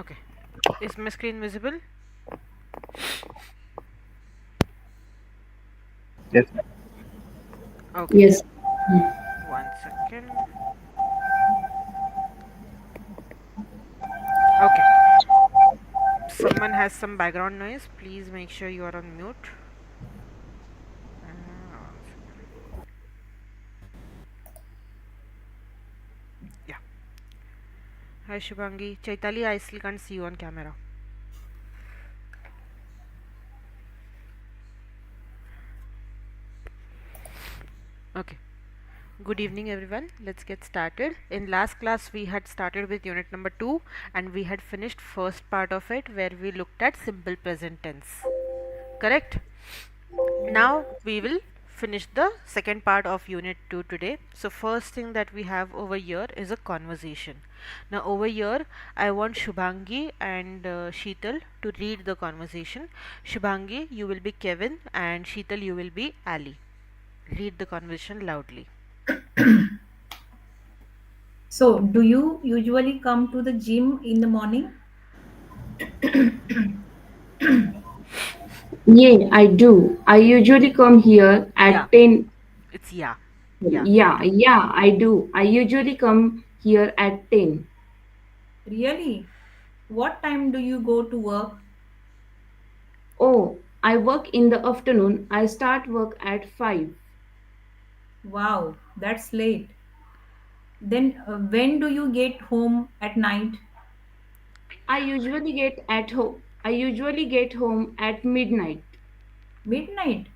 Okay. Is my screen visible? Yes, ma'am. Okay. Yes. 1 second. Okay. Someone has some background noise. Please make sure you are on mute. 1 second. Yeah. Hi Shubhangi. Chaitali, I still can't see you on camera. Okay. Good evening everyone. Let's get started. In last class we had started with unit number 2 and we had finished first part of it where we looked at simple present tense. Correct? Now we will finish the second part of unit 2 today. So first thing that we have over here is a conversation. Now over here I want Shubhangi and Sheetal to read the conversation. Shubhangi, you will be Kevin, and Sheetal, you will be Ali. Read the conversation loudly. So, do you usually come to the gym in the morning? Yeah, I do. I usually come here Yeah, at 10. it's yeah. Yeah, you Yeah, do. yeah, I do. I usually come here at 10. Really? What time do you go to work? Oh, I work in the afternoon. I start work at 5. Wow, that's late. Then, when do you get home at night? I usually get home at midnight. Midnight.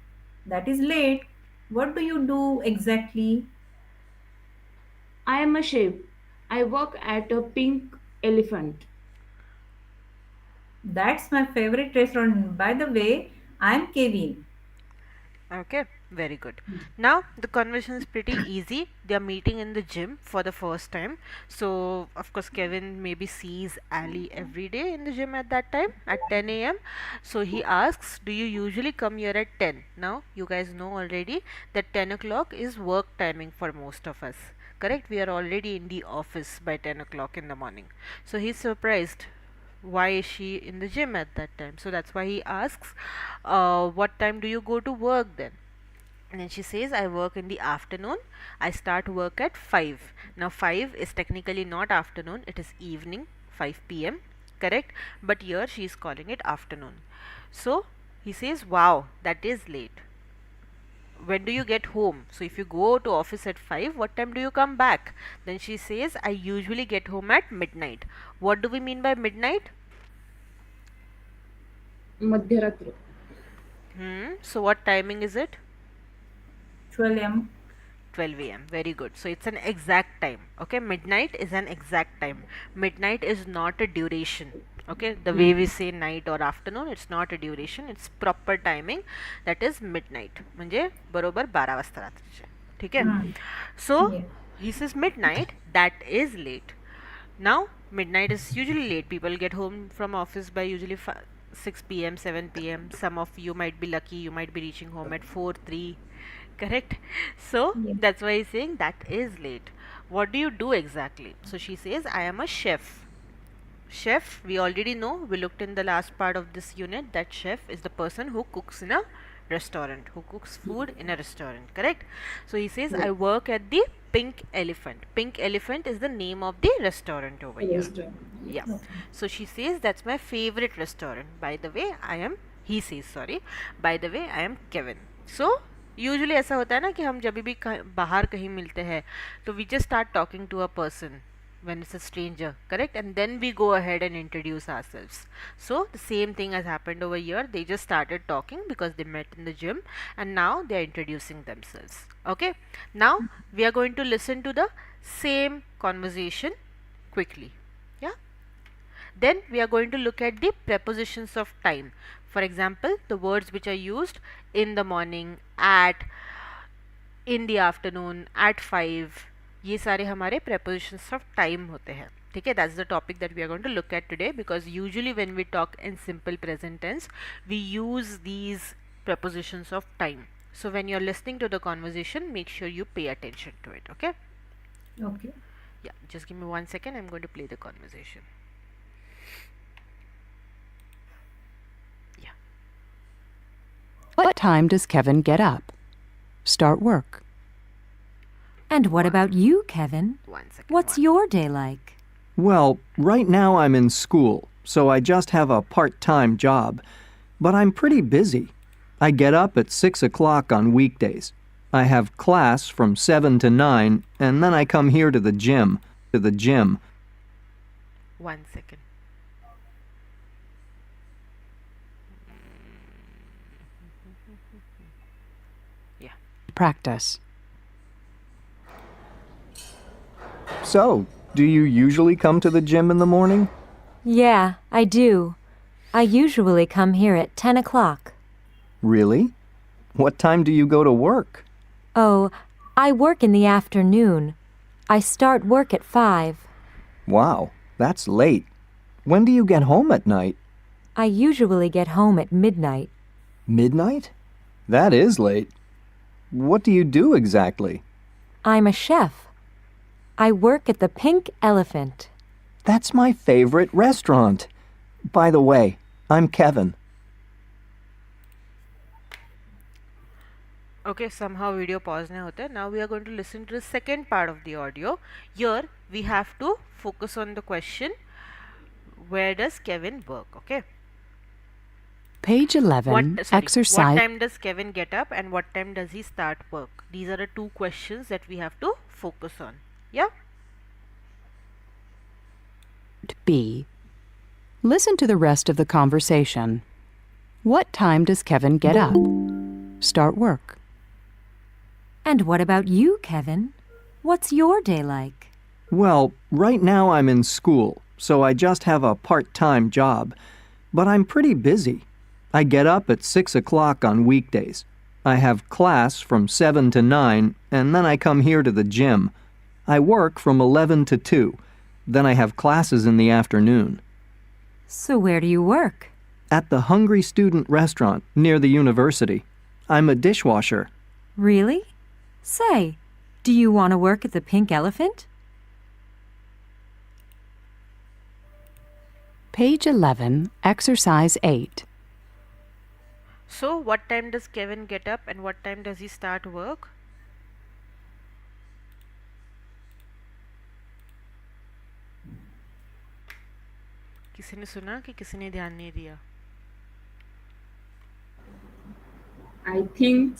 That is late. What do you do exactly? I am a chef. I work at a pink elephant. That's my favorite restaurant. By the way, I'm Kevin. Okay, very good. Now the conversation is pretty easy. They are meeting in the gym for the first time. So of course Kevin maybe sees Ali every day in the gym at that time at 10 a.m. So he asks, "Do you usually come here at 10?" Now you guys know already that 10 o'clock is work timing for most of us. Correct? We are already in the office by 10 o'clock in the morning. So he's surprised why is she in the gym at that time. So that's why he asks, what time do you go to work then? And then she says, I work in the afternoon. I start work at 5. Now 5 is technically not afternoon, it is evening, 5 p.m. correct, but here she is calling it afternoon. So he says, wow, that is late. When do you get home? So if you go to office at 5, what time do you come back? Then she says, I usually get home at midnight. What do we mean by midnight? Madhyaratra. So what timing is it? 12 a.m. 12 a.m. Very good. So it's an exact time. Okay, midnight is an exact time. Midnight is not a duration. Okay, the way we say night or afternoon, it's not a duration, it's proper timing. That is midnight. म्हणजे बरोबर 12 वाजता रात्रीचे. ठीक आहे? Hmm. So Yeah. he says midnight, that is late. Now midnight is usually late. People get home from office by usually 6 p.m., 7 p.m. Some of you might be lucky, you might be reaching home at 4, 3. Correct? So Yeah. that's why he's saying that is late. What do you do exactly? So she says, I am a chef. Chef, we already know, we looked in the last part of this unit that chef is the person who cooks in a restaurant, who cooks food in a restaurant, correct? So he says, I work at the Pink Elephant. Pink Elephant is the name of the restaurant over here. Restaurant. Yeah. Okay. So she says, that's my favorite restaurant. By the way, he says, sorry, by the way, I am Kevin. So usually ऐसा होता है ना कि हम जब भी बाहर कहीं मिलते हैं तो we just start talking to a person when it's a stranger, correct, and then we go ahead and introduce ourselves. So the same thing has happened over here. They just started talking because they met in the gym and now they are introducing themselves. Okay, now we are going to listen to the same conversation quickly. Yeah, then we are going to look at the prepositions of time. For example, the words which are used in the morning, at, in the afternoon, at 5, ये सारे हमारे prepositions of time होते हैं. ठीक है, that's the topic that we are going to look at today, because usually when we talk in simple present tense we use these prepositions of time. So when you're listening to the conversation, make sure you pay attention to it. Okay, Okay. yeah, just give me 1 second. I'm going to play the conversation. What time does Kevin get up? Start work. And what about you, Kevin? 1 second. What's your day like? Well, right now I'm in school, so I just have a part-time job. But I'm pretty busy. I get up at 6 o'clock on weekdays. I have class from 7 to 9, and then I come here to the gym. 1 second. Yeah. Practice. So, do you usually come to the gym in the morning? Yeah, I do. I usually come here at 10 o'clock. Really? What time do you go to work? Oh, I work in the afternoon. I start work at 5. Wow, that's late. When do you get home at night? I usually get home at midnight. Midnight? That is late. What do you do exactly? I'm a chef. I work at the Pink Elephant. That's my favorite restaurant. By the way, I'm Kevin. Okay, somehow video pause nahi hota hai. Now we are going to listen to the second part of the audio. Here we have to focus on the question, where does Kevin work? Okay. Page 11, What exercise. time does Kevin get up and what time does he start work? These are the two questions that we have to focus on. Yeah? B. Listen to the rest of the conversation. What time does Kevin get up? Start work. And what about you, Kevin? What's your day like? Well, right now I'm in school, so I just have a part-time job. But I'm pretty busy. I get up at 6 o'clock on weekdays. I have class from 7 to 9, and then I come here to the gym. I work from 11 to 2. Then I have classes in the afternoon. So where do you work? At the Hungry Student restaurant near the university. I'm a dishwasher. Really? Say, do you want to work at the Pink Elephant? Page 11, exercise 8. So what time does Kevin get up and what time does he start work? किसी ने सुना कि किसी ने ध्यान नहीं दिया? I think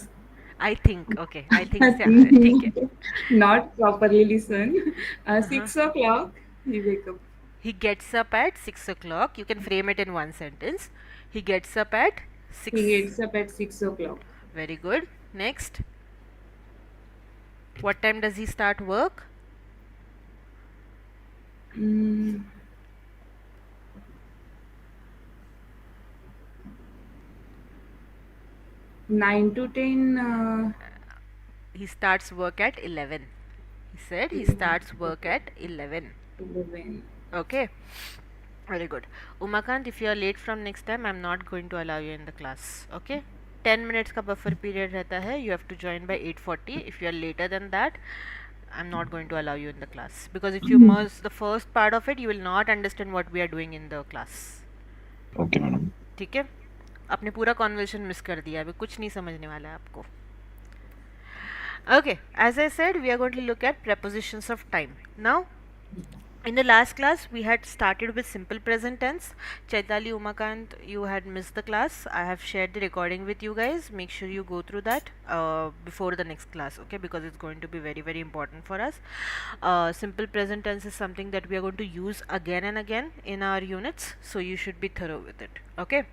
I think, okay. I think से आता है, ठीक है. not properly listen. 6 o'clock, he wake up. He gets up at 6 o'clock. You can frame it in one sentence. He gets up at 6. He gets up at 6 o'clock. Very good. Next. What time does he start work? Mm, 9 to 10. He starts work at 11. He said he starts work at 11. 11. Okay. Very good. Umakant, if you are late from next time, I'm not going to allow you in the class. Okay? 10 minutes का buffer period रहता है. You have to join by 8:40. If you are later than that, I'm not going to allow you in the class. Because if you miss the first part of it, you will not understand what we are doing in the class. Okay madam ठीक है? आपने पूरा conversation miss कर दिया. अभी कुछ नहीं समझने वाला है आपको. Okay, as I said, we are going to look at prepositions of time. Now, in the last class, we had started with simple present tense. Chaitali, Umakant, you had missed the class. I have shared the recording with you guys. Make sure you go through that before the next class, okay? Because it's going to be very, very important for us. Simple present tense is something that we are going to use again and again in our units. So you should be thorough with it, okay?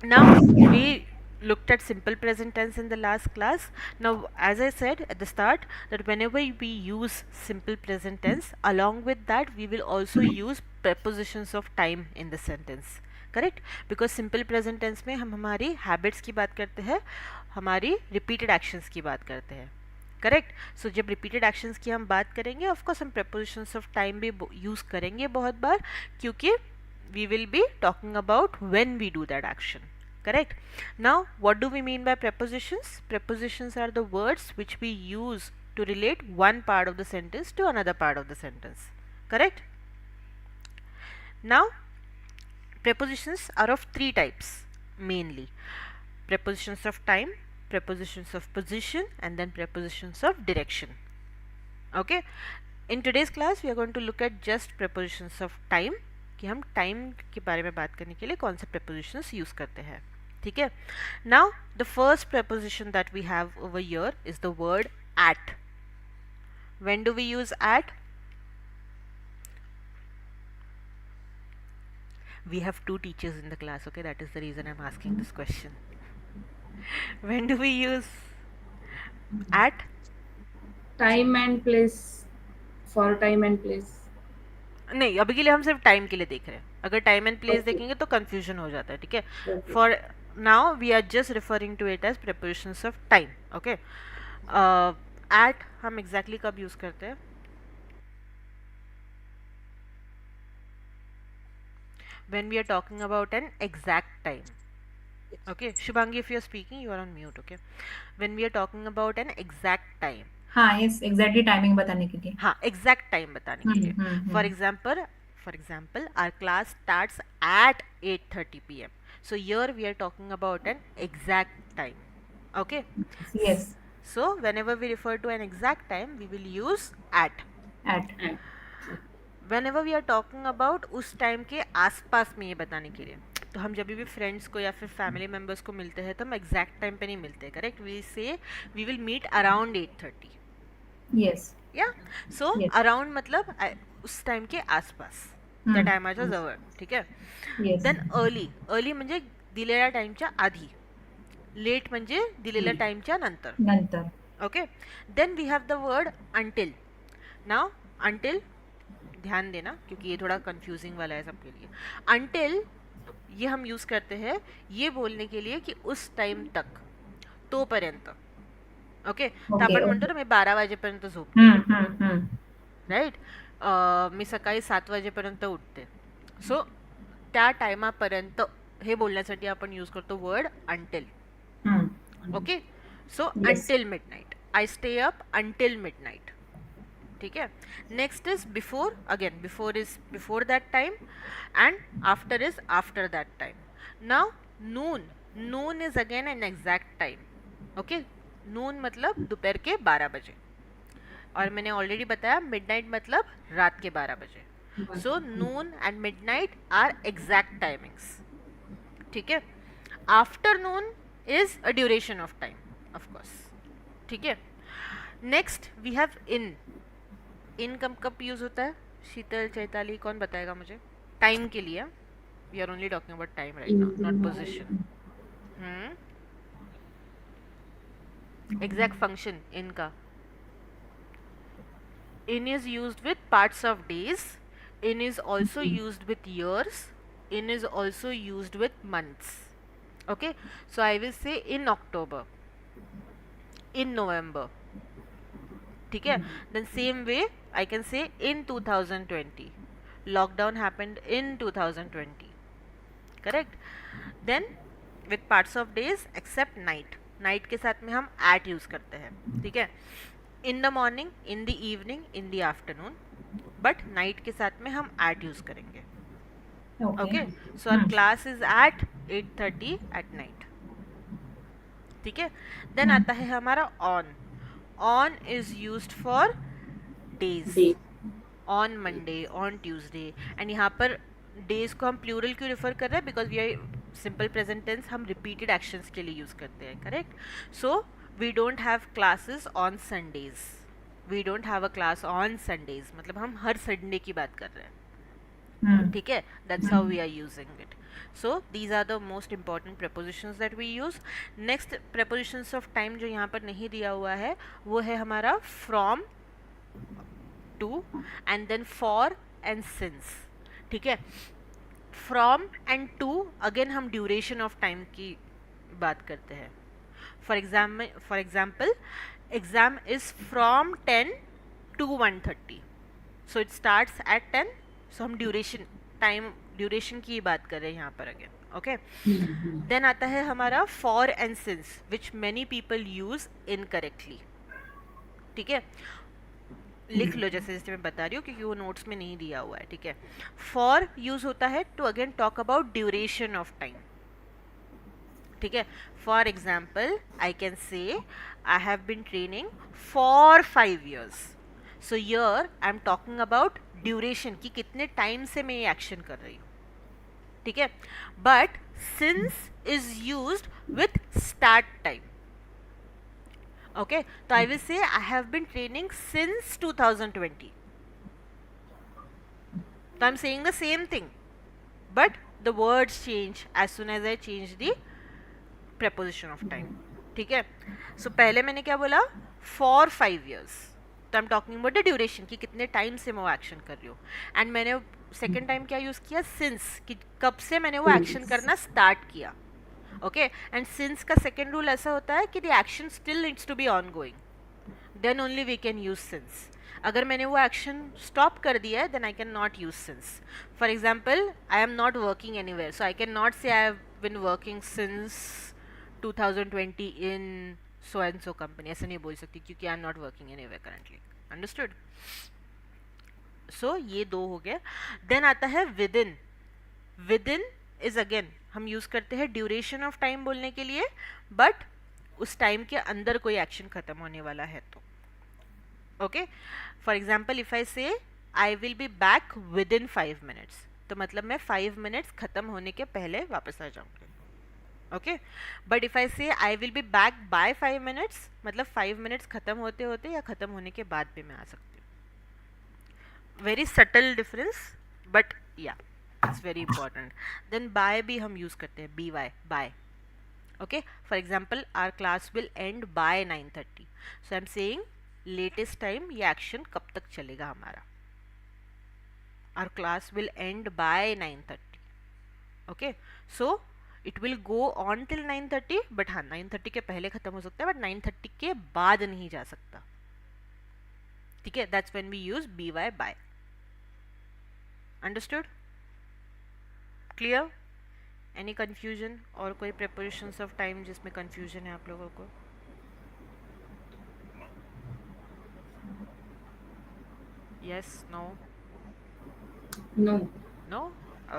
Now, we looked at simple present tense in the last class. Now, as I said at the start, that whenever we use simple present tense, along with that we will also use prepositions of time in the sentence. Correct? Because simple present tense में हम हमारी habits की बात करते हैं, हमारी repeated actions की बात करते हैं. करेक्ट. सो जब रिपीटेड एक्शंस की हम बात करेंगे, ऑफकोर्स हम prepositions of time भी यूज़ करेंगे बहुत बार, क्योंकि we will be talking about when we do that action. Correct. Now, what do we mean by prepositions? Prepositions are the words which we use to relate one part of the sentence to another part of the sentence. Correct. Now, prepositions are of three types mainly. prepositions of time, prepositions of position, and then prepositions of direction. Okay, in today's class we are going to look at just prepositions of time, कि हम time के बारे में बात करने के लिए कौन से prepositions use करते हैं. ठीक है. Now the first preposition that we have over here is the word at. When do we use at? We have two teachers in the class, okay, that is the reason I'm asking this question. When do we use at? Time and place. For time and place. नहीं, अभी के लिए हम सिर्फ time के लिए देख रहे हैं. अगर टाइम एंड प्लेस Okay. देखेंगे तो कंफ्यूजन हो जाता है. ठीक है. Okay. For now we are just referring to it as preparations of time. Okay. At हम एग्जैक्टली कब यूज करते हैं? When we are talking about an exact time. Okay, Shubhangi, if you are speaking, you are on mute. Okay. When we are talking about an exact time. हाँ, yes, exactly timing बताने के लिए. हाँ, exact time बताने के लिए. For example, our class starts at 8:30 p.m. So here we are talking about an exact time. Okay. Yes. So whenever we refer to an exact time, we will use at. At. Whenever we are talking about उस time के आसपास में ये बताने के लिए, तो हम जब भी फ्रेंड्स को या फिर फैमिली मेम्बर्स को मिलते हैं तो हम एग्जैक्ट टाइम पे नहीं मिलते. Correct. We say we will meet around 8:30. Yes. या सो Yes. अराउंड मतलब उस टाइम के आसपास. त्या टायमाच्या जवळ. ठीक आहे. Yes. देन अर्ली म्हणजे दिलेल्या टाइमच्या आधी. लेट म्हणजे दिलेल्या टाइमच्या नंतर. नंतर. Okay. Then we have the word until. Now until ध्यान देना क्योंकि ये थोड़ा कंफ्यूजिंग वाला है सबके लिए. अंटिल ये हम यूज करते हैं ये बोलने के लिए कि उस टाइम तक, तोपर्यंत. ओके. तर आपण म्हणतो ना मी 12 वाजेपर्यंत झोपते. राईट. मी सकाळी 7 वाजेपर्यंत उठते. सो त्या टायमापर्यंत हे बोलण्यासाठी आपण यूज करतो word until. Okay. So until midnight. I stay up until midnight. ठीक है. Next is before. Again before is before that time and after is after that time. Now noon is again an exact time. Okay. Noon मतलब दोपहर के 12 बजे. और मैंने already बताया midnight मतलब रात के 12 बजे. So noon and midnight are exact timings. ठीक है. Afternoon is a duration of time of course. ठीक है. नेक्स्ट वी हैव इन कब यूज होता है? शीतल, चैताली, कौन बताएगा मुझे? टाइम के लिए. We are only talking about time right now, not position. Exact function in का. In is used with parts of days. In is also used with years. In is also used with months. Okay. So I will say in October, in November. ठीक है. Then same way I can say in 2020. Lockdown happened in 2020. Correct. Then with parts of days except night. Night के साथ में हम at use करते हैं. ठीक है. In the morning, in the evening, in the afternoon. But night के साथ में हम at use करेंगे. Okay. So our class is at 8:30 at night. ठीक है. Then आता है हमारा on. On is used for days. On Monday, on Tuesday. And यहाँ पर days को हम plural क्यों refer कर रहे हैं? Because we are simple present tense, हम repeated actions के लिए use करते हैं. Correct? So we don't have classes on Sundays. We don't have a class on Sundays. मतलब हम हर संडे की बात कर रहे हैं. ठीक है. That's how we are using it. So these are the most important prepositions that we use. Next prepositions of time जो यहाँ पर नहीं दिया हुआ है वो है हमारा from, to and then for and since. ठीक है. From and to again हम duration of time की बात करते हैं. For example, exam is from 10 to 1:30. So it starts at 10. So हम duration की बात कर रहे हैं यहाँ पर again. Okay. Then आता है हमारा for and since, which many people use incorrectly. ठीक है. लिख लो जैसे जैसे मैं बता रही हूँ क्योंकि वो नोट्स में नहीं दिया हुआ है. ठीक है. For यूज होता है to again talk about duration of time. ठीक है. For example I can say I have been training for 5 years. So yeah I am talking about duration कि कितने टाइम से मैं ये एक्शन कर रही हूँ. ठीक है. But since is used with start time. Okay, तो I will say I have been training since 2020. So I'm saying the same thing, but the words change as soon as I change the preposition of time. ठीक है. So पहले मैंने क्या बोला, for 5 years. तो I'm talking about the duration कि कितने time से मैं वो एक्शन कर रही हूँ. एंड मैंने सेकेंड टाइम क्या यूज़ किया, सिंस, कि कब से मैंने वो एक्शन करना स्टार्ट किया. ओके. एंड सिंस का सेकेंड रूल ऐसा होता है कि the action still needs to be ongoing, then only we can use since. अगर मैंने वो एक्शन स्टॉप कर दिया है then I can not use since. For example I am not working anywhere, so I can not say I have been working since 2020 in so and so company. ऐसे नहीं बोल सकती क्योंकि I am not working anywhere currently. Understood. So ये दो हो गए. Then आता है within. Within is again हम यूज करते हैं ड्यूरेशन ऑफ टाइम बोलने के लिए, बट उस टाइम के अंदर कोई एक्शन खत्म होने वाला है तो. Okay. For example if I say I will be back within 5 minutes, तो मतलब मैं 5 minutes खत्म होने के पहले वापस आ जाऊंगी. Okay. But if I say I will be back by 5 minutes, मतलब 5 minutes खत्म होते होते या खत्म होने के बाद भी मैं आ सकती हूँ. Very subtle difference, but yeah it's very important. Then by भी हम यूज करते हैं, B Y, by. Okay, for example our class will end by 9:30, so I'm saying latest time ये action कब तक चलेगा हमारा. our class will end by 9:30. okay, so it will go on till 9:30, but हाँ 9:30 के पहले खत्म हो सकता है, but 9:30 के बाद नहीं जा सकता. ठीक है. that's when we use by. understood? clear? Any confusion और कोई प्रेपोजिशंस ऑफ टाइम जिसमें कन्फ्यूजन है आप लोगों को? Yes, no, No. No.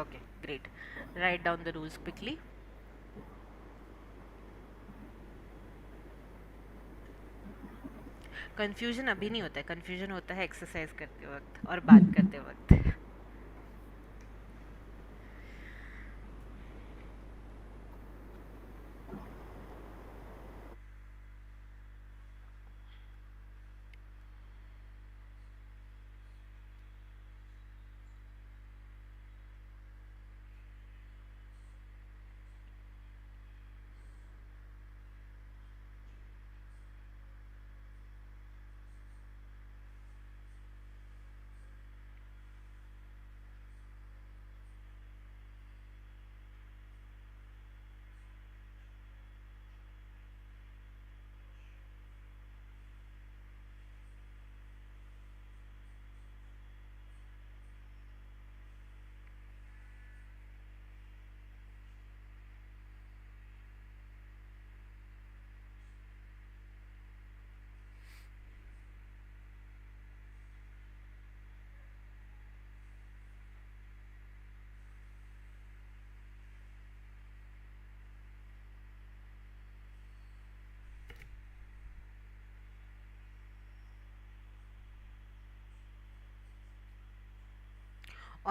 Okay, great. Write down the rules quickly. Confusion अभी नहीं होता है, कन्फ्यूजन होता है एक्सरसाइज करते वक्त और बात करते वक्त.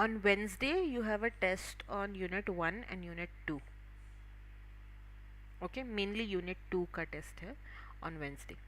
On Wednesday, you have a test on Unit 1 and Unit 2. Okay, mainly Unit 2 का test है on Wednesday.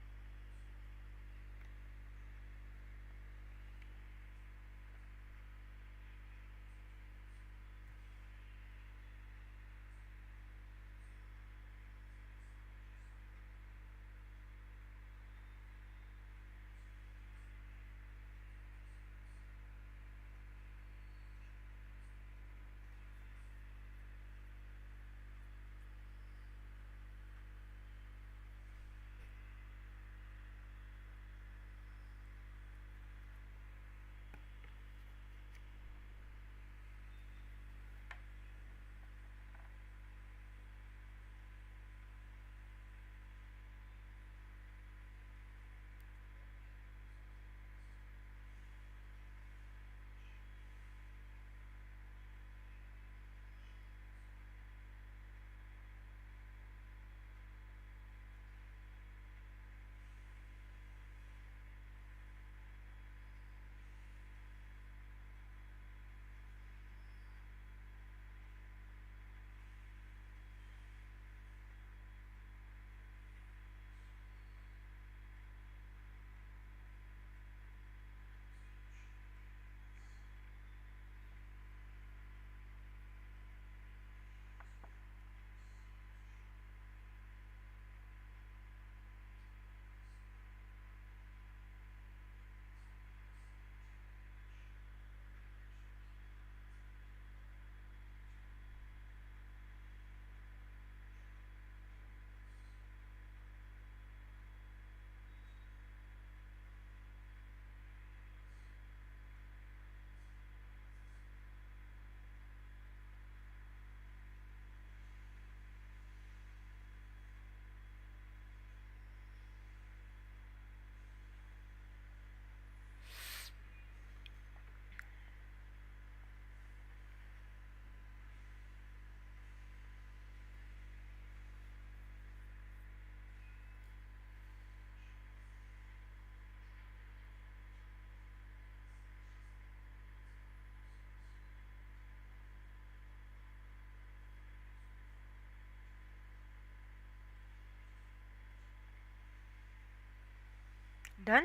Done?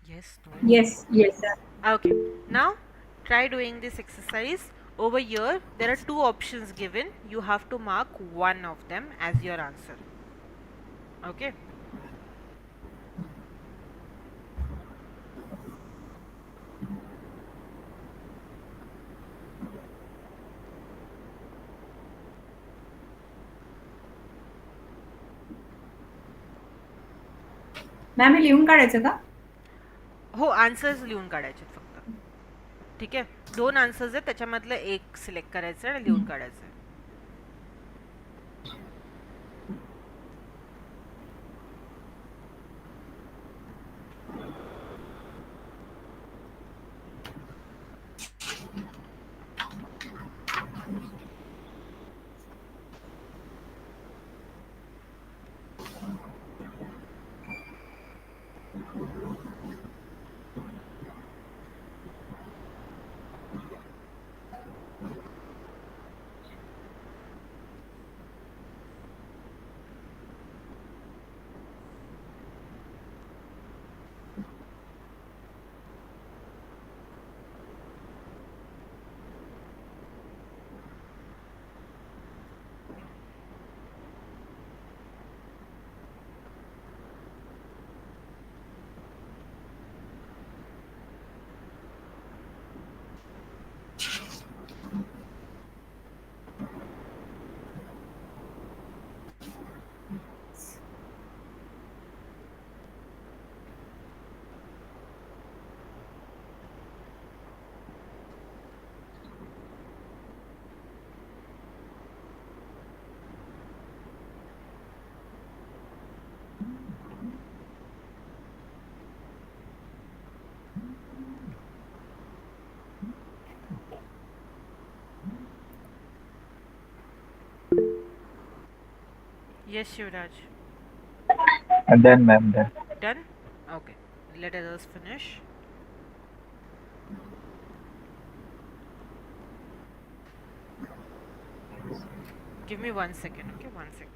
Yes, no. Yes. Yes. Okay, now try doing this exercise. Over here, there are two options given. You have to mark one of them as your answer. Okay, ma'am हे लिहून काढायचं का? हो, answers लिहून काढायचे फक्त. ठीक आहे, दोन आन्सर्स आहेत, त्याच्यामधलं एक सिलेक्ट करायचं आणि लिहून काढायचं. Yes, Shivraj. And then, ma'am, then. Done? Okay, let others finish. Give me 1 second, okay? 1 second.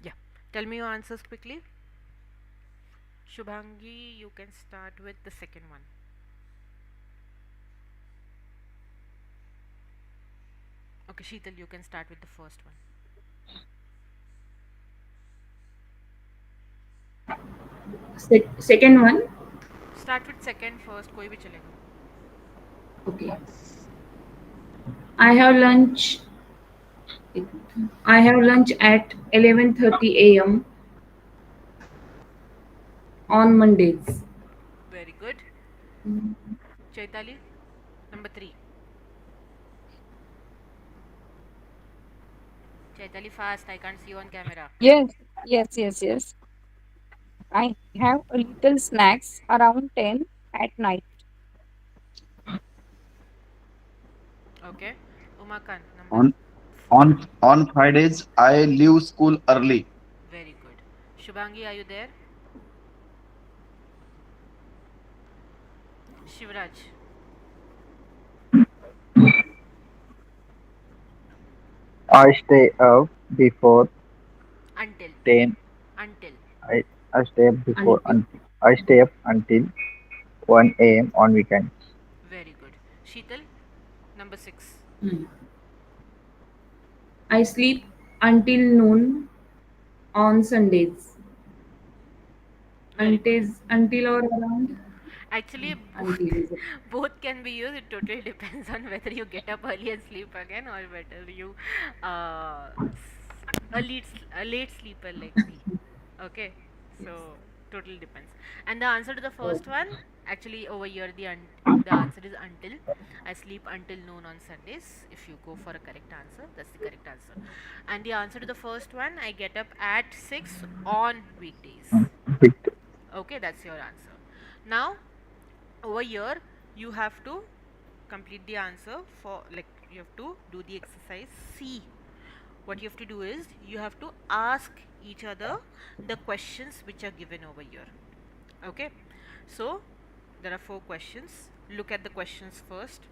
Yeah, tell me your answers quickly. Shubhangi, you can start with the second one. Okay, Sheetal, you can start with the first one. Second one. Start with second first, कोई भी चलेगा. Okay. I have lunch. I have lunch at 11:30 a.m. on Mondays. Very good. Chaitali, number 3. Chaitali, fast, I can't see you on camera. Yes, yes. I have a little snacks around 10 at night. Okay. Umakant, number On On Fridays, I leave school early. Very good. Shubhangi, are you there? Shivraj, I stay up before until, 10. until. I, I stay up before until until I stay up until 1 a.m. on weekends. Very good. Sheetal, number 6. mm, I sleep until noon on Sundays. Very good. Until or around Actually, both until is it? both can be used. It totally depends on whether you get up early and sleep again, or whether you a late sleeper like me. Okay, Yes. so totally depends. And the answer to the Oh, first one, actually over here the answer is until. I sleep until noon on Sundays. If you go for a correct answer, that's the correct answer. And the answer to the first one, I get up at 6 on weekdays. Big Okay, that's your answer. Now over here you have to complete the answer for, like, you have to do the exercise C. What you have to do is you have to ask each other the questions which are given over here. Okay, so there are 4 questions. Look at the questions first,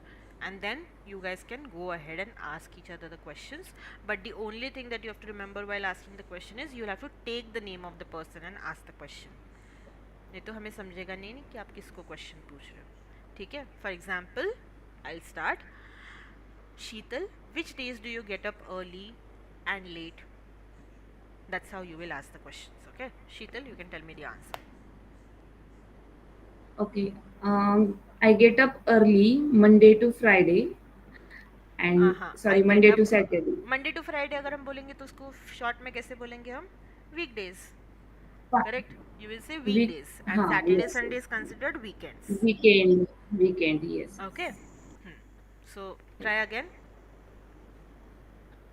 and then you guys can go ahead and ask each other the questions. But the only thing that you have to remember while asking the question is you'll have to take the name of the person and ask the question. नहीं तो हमें समझेगा नहीं कि आप किसको question पूछ रहे हो. ठीक है, for example I start. Sheetal, which days do you get up early and late? That's how you will ask the questions. Okay, Sheetal, you can tell me the answer. okay. I get up early Monday to Friday and हाँ, I sorry get Monday up to Saturday. Monday to Friday अगर हम बोलेंगे तो उसको short में कैसे बोलेंगे हम? Weekdays. Correct, you will say Week, weekdays, and हाँ, Saturday yes, Sunday yes. is considered weekends. Weekend, yes, Okay. yes. So try again.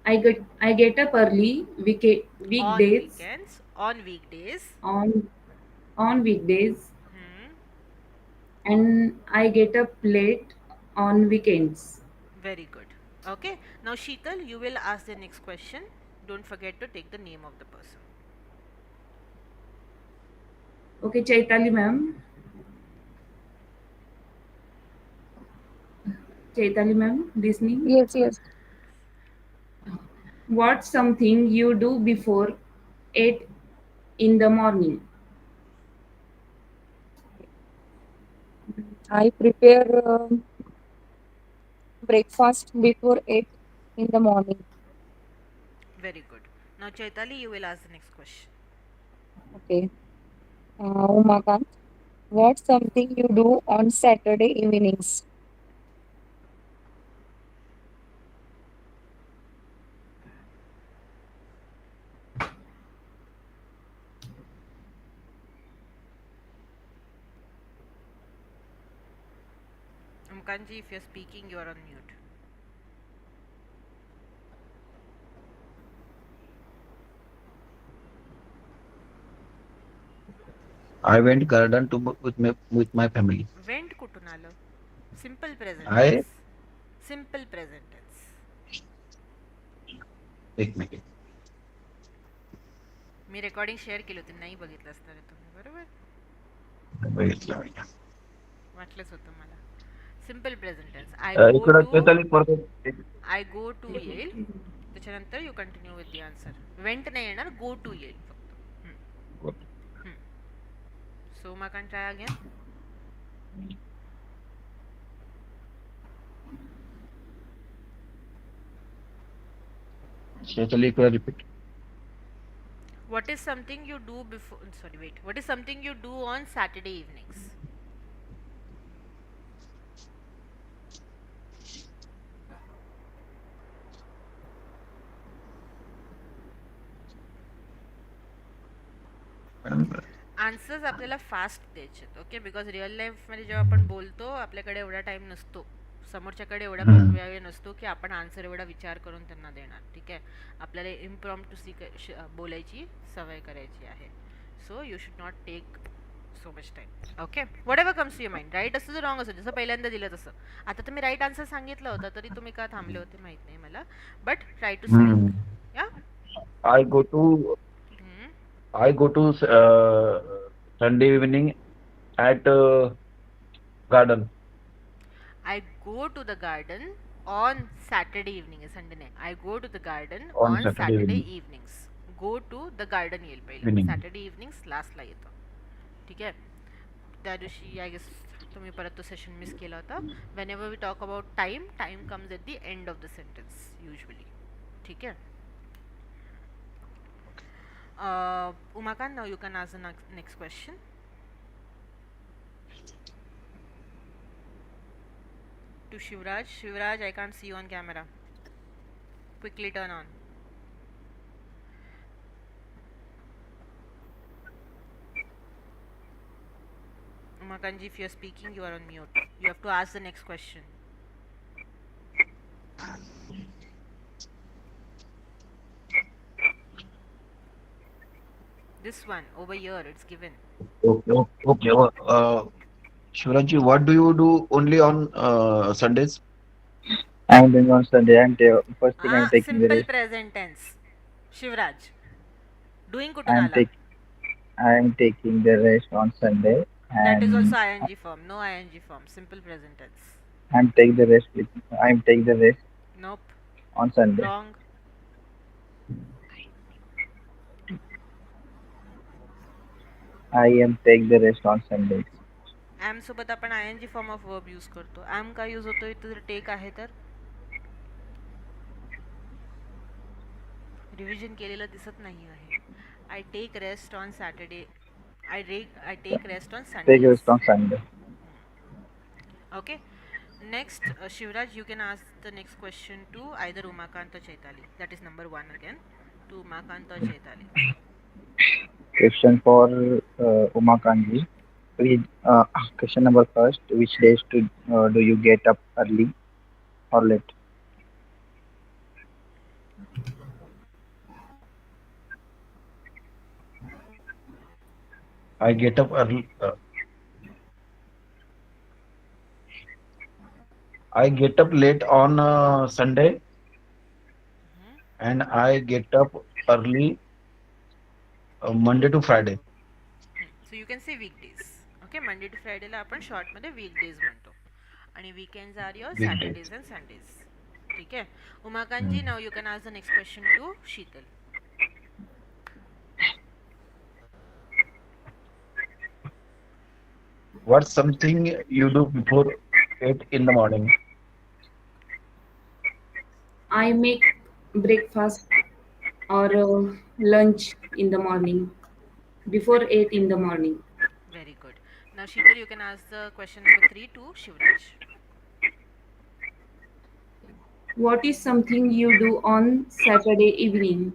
I get up early On weekdays weekends, on weekdays. on weekdays Hmm. and I get up late on weekends. Very good. Okay, now Sheetal, you will ask the next question. Don't forget to take the name of the person. Okay, Chaitali ma'am. Chaitali ma'am, listening. Yes, yes. What's something you do before 8 in the morning? I prepare breakfast before 8 in the morning. Very good. Now Chaitali, you will ask the next question. Okay. Umakant, what's something you do on Saturday evenings? Umkanji, if you're speaking, you are on mute. I went garden to with my family. Went कुठून आलं? Simple present I tense. Simple present tense. एक minute. मी recording share केली होती, नाही बघितलं असणार आहे तुम्ही, बरोबर? बघितलं मी. वाटलंच होतं मला. Simple present tense. I go इकडं टू, चैताली परत आय गो टू येईल, त्याच्यानंतर you continue with the answer. Went नाही येणार, गो टू येईल फक्त. So Umakant, try again. Chaitali इकडं repeat. What is something you do before, sorry, wait. What is something you do on Saturday evenings? Answers आपल्याला fast द्यायचे आहेत. ओके, बिकॉज रिअल लाईफमध्ये जेव्हा आपण बोलतो आपल्याकडे एवढा टाईम नसतो, समोरच्याकडे एवढा वेळ नसतो की आपण आन्सर एवढा विचार करून त्यांना देणार. ठीक आहे, आपल्याला इम्प्रॉम्प्टू बोलायची सवय करायची आहे. So you should not take so much time. Okay, whatever comes to your mind, right असं रॉंग असं जसं पहिल्यांदा दिलं तसं. आता तुम्ही राईट आन्सर सांगितलं होतं तरी तुम्ही का थांबले होते माहीत नाही मला, but try to Hmm. Speak. Yeah. I go to I go to Sunday evening at garden I go to the garden on Saturday evening. Sunday नाही. I go to the garden on on Saturday Saturday evening. evenings. Go to the garden येईल पहिलं. Evening. Saturday evenings लास्टला येतं. ठीक आहे. त्या दिवशी I guess तुम्ही परत तो सेशन मिस केला होता. Whenever we talk about time, time comes at the end of the sentence usually. ठीक आहे. Umakant, now you can ask the next question. To Shivraj. Shivraj, I can't see you on camera. Quickly turn on. Umakanji, if you are speaking, you are on mute. You have to ask the next question. This one over here, it's given. Okay. Okay. Shivaji, what do you do only on Sundays? I'm doing on Sunday. First thing I'm taking the Simple rest. present tense. Shivraj. Doing कुठून I'm आला? taking the rest on Sunday, That is and also ing form. No ing form. Simple present tense. I'm take the rest Nope. on Sunday. Wrong. I am take the rest on Sundays. am सोबत आपण ing form of verb use करतो. am का use होतो इथे जर take आहे तर revision केलेलं दिसत नाही आहे. I take rest on Saturday. I take rest on Take Sunday. rest on Sunday. Okay. Next, Shivraj, you can ask the next question to either Umakant or Chaitali. That is number 1 again. To Umakant or Chaitali. Question for Umakanji. Please, question number first. Which days do you get up early or late? I get up early. I get up late on Sunday, and I get up early Monday to Friday. So you can say weekdays. Okay, Monday to Friday ला आपण short मध्ये weekdays म्हणतो. आणि weekends are your Weekdays. Saturdays and Sundays. ठीक आहे. Umakanji, now you can ask the next question to Sheetal. What's something you do before 8 in the morning? I make breakfast or lunch in the morning before 8 in the morning. Very good. Now Sheetal, you can ask the question number 3 to Shivraj. What is something you do on Saturday evening?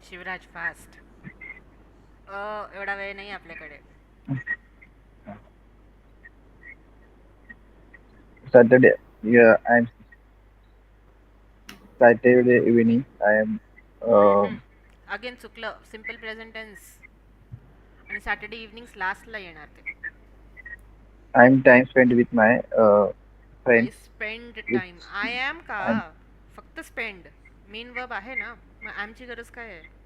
Shivraj fast. एवढा वेळ नाही आपल्याकडे. Saturday. Yeah, I'm Saturday evening. I am. Again चुकलं. Simple present tense आणि Saturday evenings लास्टला येणार ते. I'm time spent with my I friends. Spend time. I am का फक्त स्पेंड मेन वर्ब आहे ना, मग आमची गरज काय आहे?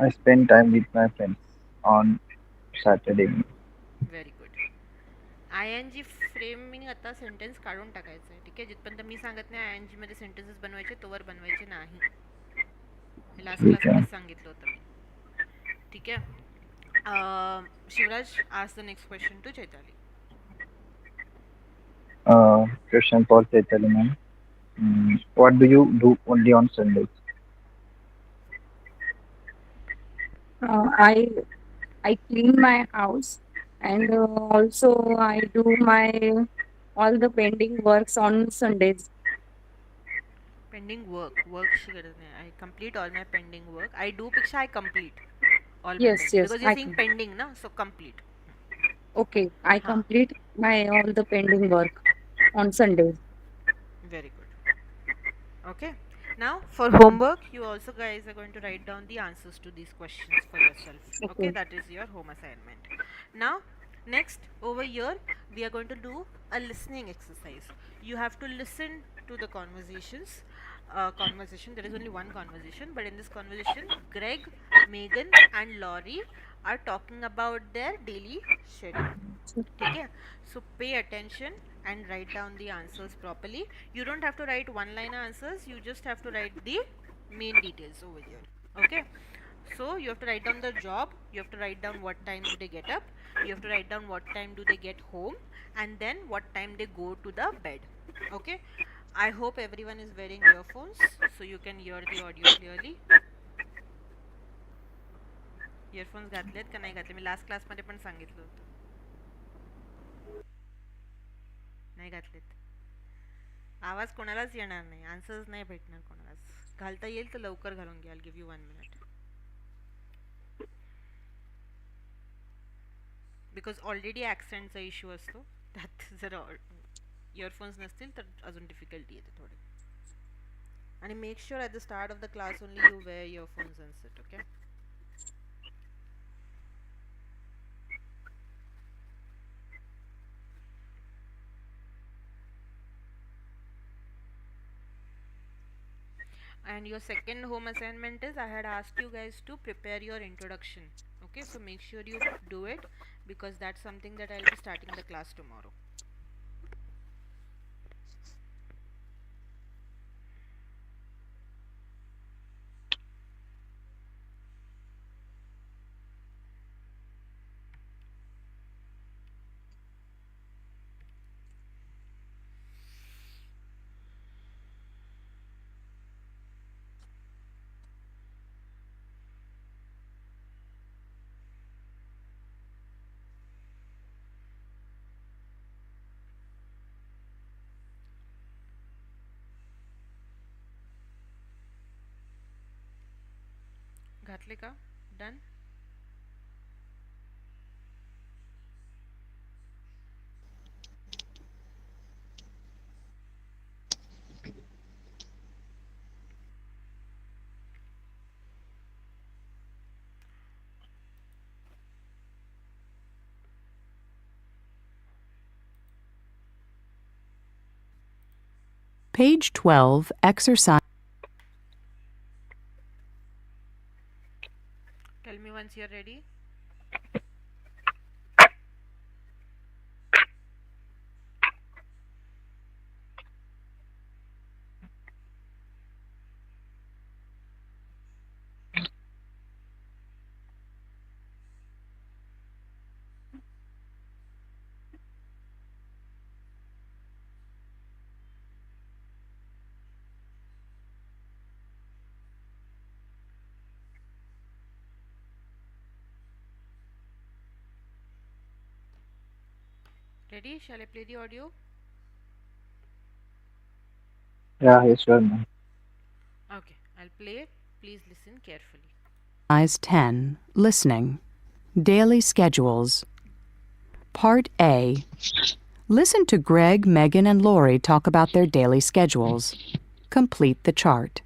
I spend time with my friends on Saturday evening. Very good. I N G framing आता सेंटेन्स काढून टाकायचं आहे. ठीक आहे. जिथपर्यंत मी सांगत नाही आय एन जी मध्ये सेंटेन्सेस बनवायचे तोवर बनवायचे नाही. हे लास्ट क्लासमध्ये सांगितलं होतं मी. ठीक आहे. Shivraj, ask the next question to Chaitali. Question for Chaitanya ma'am. What do you do only on Sundays? I clean my house, and also I do my all the pending works on Sundays. Pending वर्कची गरज नाही. I complete all my pending work. I do पेक्षा I complete all my Yes, pending, yes, because you I sing can. Pending ना, so complete. Okay, I हाँ. complete my all the pending work on Sundays. Very good. Okay. Now for homework, you also guys are going to write down the answers to these questions for yourself. Okay, Okay. that is your home assignment. Now, next over here, we are going to do a listening exercise. You have to listen to the conversations. Conversation. There is only one conversation, but in this conversation, Greg, Megan, and Laurie are talking about their daily schedule. ठीक है, so pay attention and write down the answers properly. You don't have to write one line answers, you just have to write the main details over here. Okay, so you have to write down the job, you have to write down what time do they get up, you have to write down what time do they get home, and then what time they go to the bed. Okay, I hope everyone is wearing earphones so you can hear the audio clearly. Earphones घातलेत का नाही घातले? मी last क्लासमध्ये पण सांगितलं होतं. नाही घातलेत. आवाज कोणालाच येणार नाही, आन्सर्स नाही भेटणार कोणालाच. घालता येईल तर लवकर घालून घ्या. I give you 1 minute. Because already ॲक्सेंटचा इश्यू असतो, त्यात जर इयरफोन्स नसतील तर अजून डिफिकल्टी येते थोडी. आणि make sure at the start of the class only you wear earphones and sit. Okay. And your second home assignment is, I had asked you guys to prepare your introduction. Okay, so make sure you do it because that's something that I'll be starting the class tomorrow. घातले का? Done? Page 12, exercise. Tell me once you're ready. Ready? Shall I play the audio? Yeah, yes, sure, ma'am. Okay, I'll play it. Please listen carefully. Exercise 10, listening. Daily schedules. Part A. Listen to Greg, Megan, and Lori talk about their daily schedules. Complete the chart.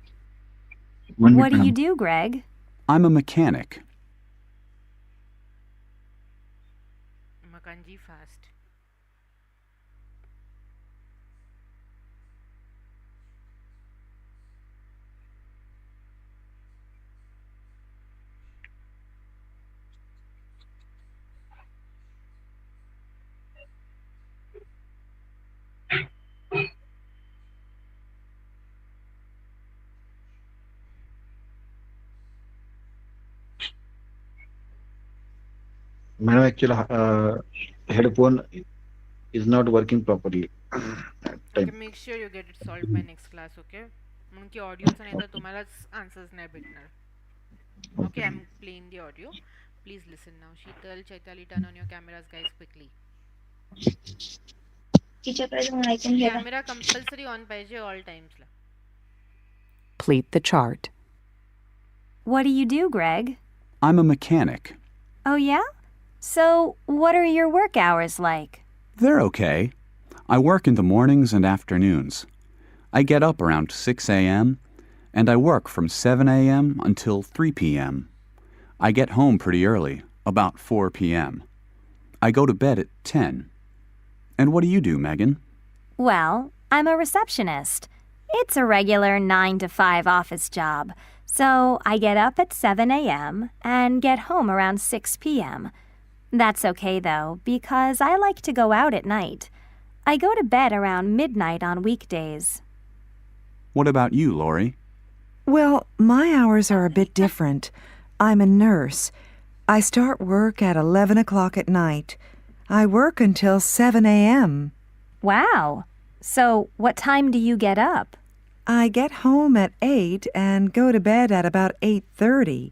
What do you do, Greg? I'm a mechanic. Makanji fast. Madam, actually, headphone is not working properly. Okay, make sure you get it solved by next class. Okay, म्हणून की ऑडिओचा नाही तर तुम्हालाच answers नाही भेटणार. Okay, I'm playing the audio. Please listen now. Sheetal, Chaitali, turn on your cameras, guys, quickly. Camera compulsory on पाहिजे all times ला. Complete the chart. What do you do, Greg? I'm a mechanic. Oh, yeah? So, what are your work hours like? They're okay. I work in the mornings and afternoons. I get up around 6 a.m. and I work from 7 a.m. until 3 p.m. I get home pretty early, about 4 p.m. I go to bed at 10. And what do you do, Megan? Well, I'm a receptionist. It's a regular 9 to 5 office job, so I get up at 7 a.m. and get home around 6 p.m. That's okay though, because I like to go out at night. I go to bed around midnight on weekdays. What about you, Lori? Well, my hours are a bit different. I'm a nurse. I start work at 11 o'clock at night. I work until 7 a.m. Wow! So, what time do you get up? I get home at 8 and go to bed at about 8:30,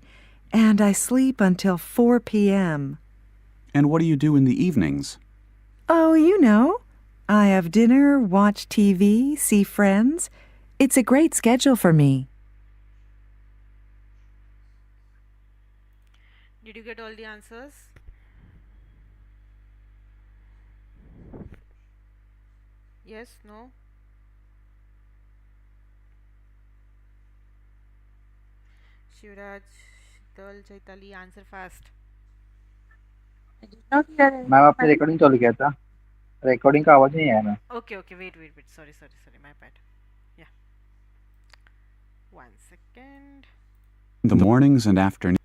and I sleep until 4 p.m. And what do you do in the evenings? Oh, you know. I have dinner, watch TV, see friends. It's a great schedule for me. Did you get all the answers? Yes, no? Shivraj, Shital, Chaitali, answer fast. Ma'am आपने recording चालू किया था recording का आवाज नहीं आया ma'am Okay, wait. Sorry, my bad. Yeah. 1 second. The mornings and afternoons.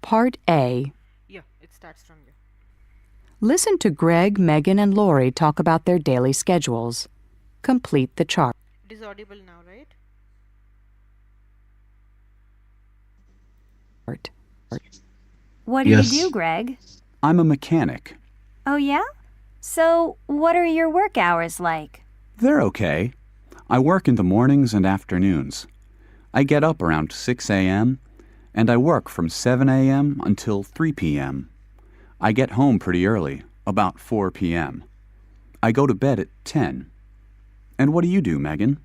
Part A. Yeah, it starts from here. Listen to Greg, Megan, and Lori talk about their daily schedules. Complete the chart. It is audible now, right? What do you do, Greg? I'm a mechanic. Oh, yeah? So, what are your work hours like? They're okay. I work in the mornings and afternoons. I get up around 6 a.m. and I work from 7 a.m. until 3 p.m. I get home pretty early, about 4 p.m. I go to bed at 10. And what do you do, Megan?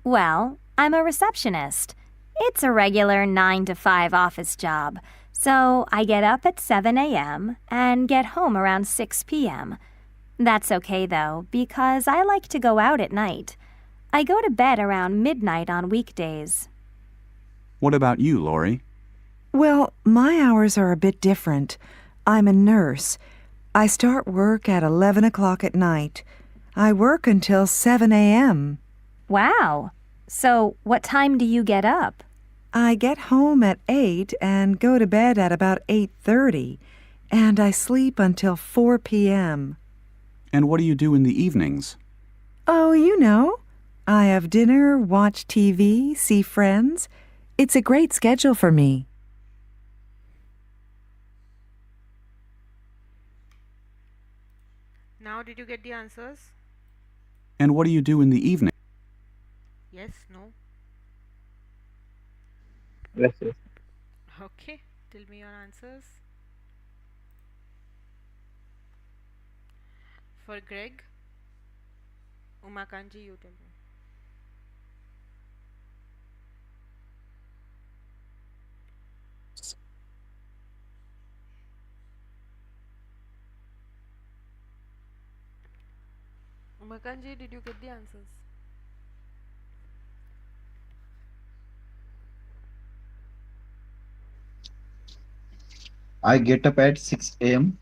Well, I'm a receptionist. It's a regular 9 to 5 office job, so I get up at 7 a.m. and get home around 6 p.m. That's okay though, because I like to go out at night. I go to bed around midnight on weekdays. What about you, Lori? Well, my hours are a bit different. I'm a nurse. I start work at 11 o'clock at night. I work until 7 a.m. Wow! So, what time do you get up? I get home at 8 and go to bed at about 8:30, and I sleep until 4 p.m. And what do you do in the evenings? Oh, you know. I have dinner, watch TV, see friends. It's a great schedule for me. Now, did you get the answers? And what do you do in the evening? Yes, no? yes. Okay, tell me your answers. For Greg, Umakanji, you tell me. Umakanji, did you get the answers? I get up at 6 a.m.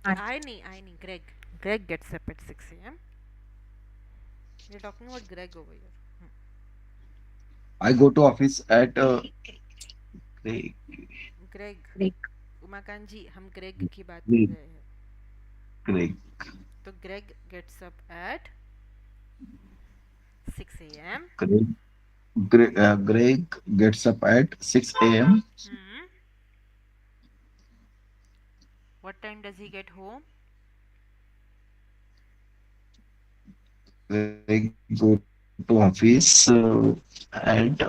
I need Greg. Greg gets up at 6 a.m. We're talking about Greg over here. I go to office at Greg. Umakant हम Greg की बात कर Greg. रहे हैं. Greg. तो Greg gets up at 6 a.m. Greg gets up at 6 a.m. What time does he get home? Greg go to office at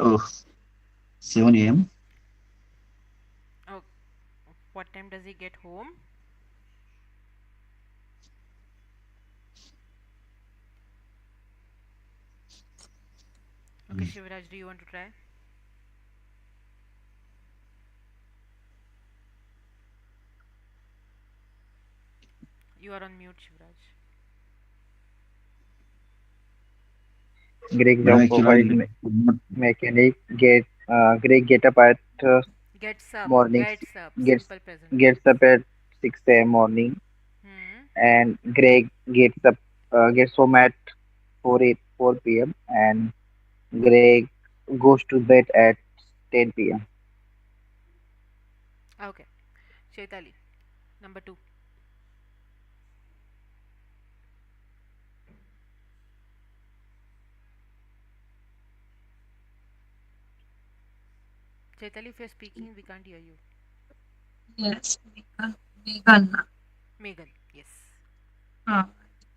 7 a.m. Oh, what time does he get home? Okay, Shivraj, do you want to try? You are on mute, Shivraj. Greg's No, job actually, profile I is could not. mechanic. Greg get up at Gets up. morning Gets up. gets Simple present gets tense. up at 6 a.m. morning, Hmm. and Greg gets home at 4 p.m. and Greg goes to bed at 10 p.m. Okay. Chaitali. Number 2. Chaitali, if you're speaking, we can't hear you. Yes, vegan. Megan. Yes. I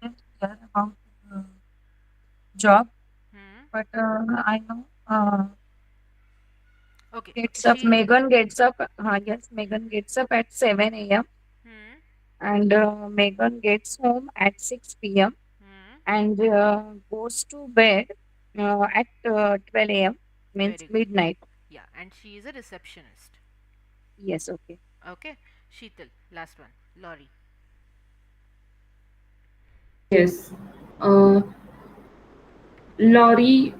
didn't care about the job, Hmm. but I know Okay. gets up. She. Megan gets up. Yes, Megan gets up at 7 a.m. Hmm. and Megan gets home at 6 p.m. Hmm. and goes to bed at 12 a.m. means Very good. midnight. Yeah. And she is a receptionist. Yes, okay. Okay. Sheetal. Last one. Laurie. Yes. Uh, Laurie.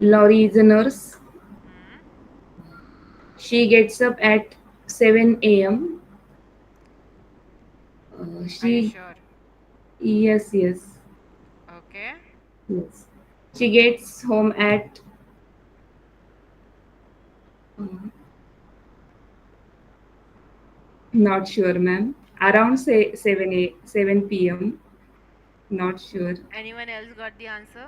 Laurie is a nurse. Hmm. She gets up at 7 a.m. Are you She sure? Yes, yes, Okay. yes. She gets home at uh, not sure, ma'am. Around say 7 p.m. Not sure. Anyone else got the answer?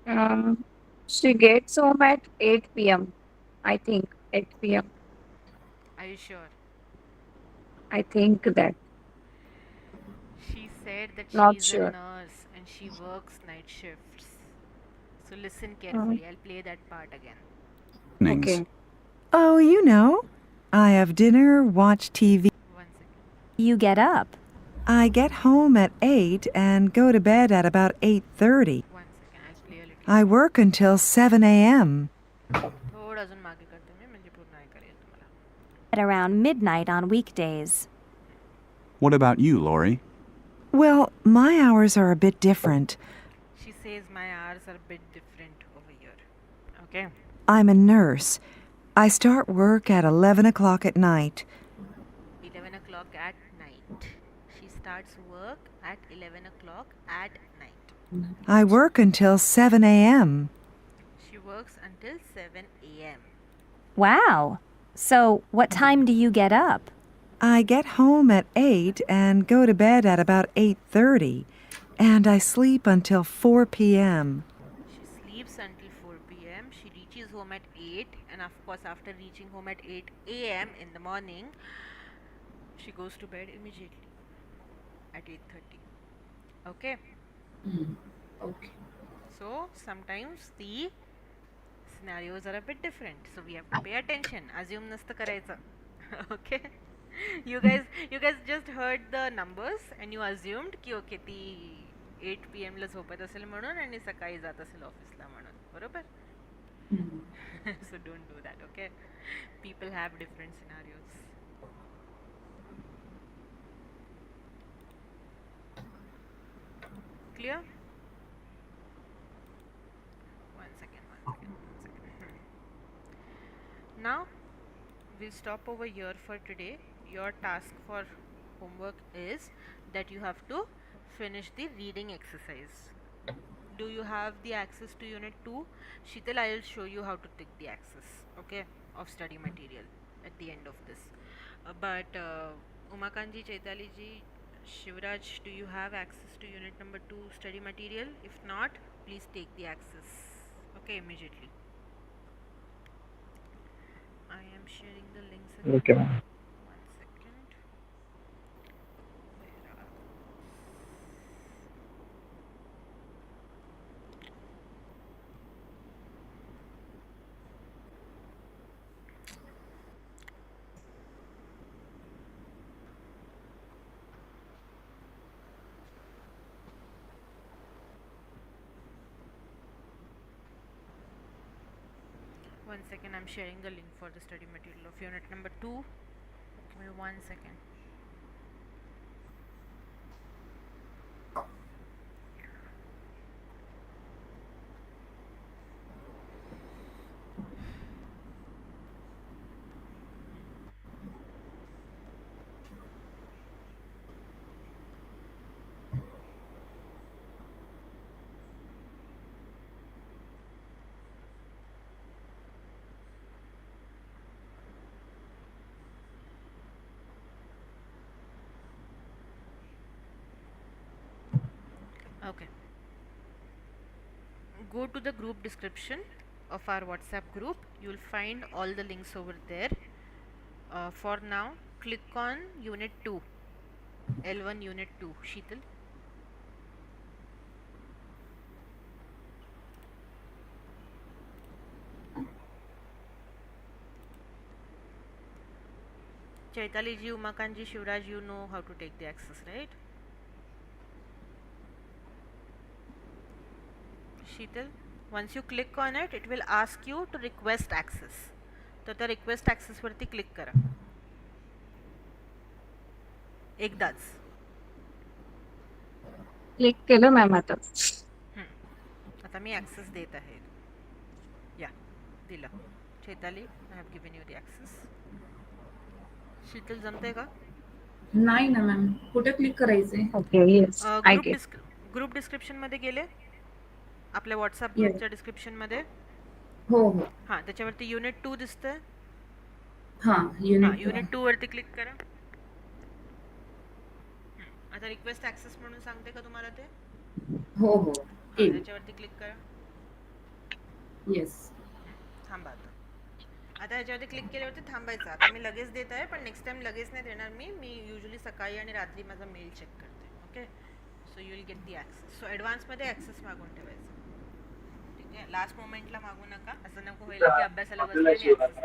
Um, she gets home at 8 p.m. I think 8 p.m. Are you sure? I think that. She said that she Not is a sure. nurse and she works night shifts. So listen Uh, carefully. I'll play that part again. Evenings. okay. Oh, you know. I have dinner, watch TV. One second. You get up. I get home at 8 and go to bed at about 8:30. One second. I'll play a little I more. work until 7 a.m. थोडं अजून मागे करते मी म्हणजे पूर्ण ऐकायला येईल तुम्हाला. At around midnight on weekdays. What about you, Lori? Well, my hours are a bit different. She says my hours are a bit different over here. Okay. I'm a nurse. I start work at 11 o'clock at night. 11 o'clock at night. She starts work at 11 o'clock at night. I work until 7 a.m. She works until 7 a.m. Wow. So, what time do you get up? I get home at 8 and go to bed at about 8:30, and I sleep until 4 p.m. She sleeps until 4 p.m. She reaches home at 8, and of course, after reaching home at 8 a.m. in the morning, she goes to bed immediately at 8:30. Okay. Okay. So sometimes the scenarios are a bit different, so we have to pay attention. Assume नसतं करायचं. Okay. You guys just heard the numbers and you assumed की okay ती 8 PM ला झोपत असेल म्हणून आणि सकाळी जात असेल ऑफिसला म्हणून, बरोबर? So don't do that, okay? People have different scenarios. Clear? One second. Now we'll stop over here for today. Your task for homework is that you have to finish the reading exercise. Do you have the access to unit 2? Shital, I will show you how to take the access, okay, of study material at the end of this. But Umakanji, Chaitaliji, Shivraj, do you have access to unit number 2 study material? If not, please take the access, okay, immediately. I am sharing the links again. Okay, ma'am. One second. Where are One second, I'm sharing the link for the study material of unit number 2. Give me 1 second. Okay. Go to the group description of our WhatsApp group. You'll find all the links over there. For now, click on Unit 2, L1 Unit 2. Sheetal. Chaitali ji, Umakant ji, Shivraj, you know how to take the access, right? Sheetal, once you click on it, it will ask you to request access. तर त्या request access वरती click करा एकदाच. Click केलं ma'am आता. आता मी access देत आहे. या दिलं. Chaitali, I have given you the access. Sheetal, जमतंय का? नाही ना मॅम, कुठे क्लिक करायचंय? Okay, yes I get. Group description मध्ये गेले, आपल्या व्हॉट्सअप ग्रुपच्या डिस्क्रिप्शन मध्ये. हो हो. हां, त्याच्यावरती युनिट 2 दिसतंय. हां, युनिट 2 वरती क्लिक करा. आता रिक्वेस्ट ॲक्सेस म्हणून सांगते का तुम्हाला ते? हो हो. त्याच्यावरती क्लिक करा. येस. थांबा आता ह्याच्यावरती क्लिक केल्यावरती थांबायचं. आता मी लगेच देत आहे, पण नेक्स्ट टाइम लगेच नाही देणार मी युजली सकाळी आणि रात्री माझा मेल चेक करते. Okay, so you will get the access. So ॲडव्हान्समध्ये ॲक्सेस मागून ठेवायचं. ठीक आहे, लास्ट मोमेंटला मागू नका. असं नको व्हायला की अभ्यासाला बसले आणि ॲक्सेस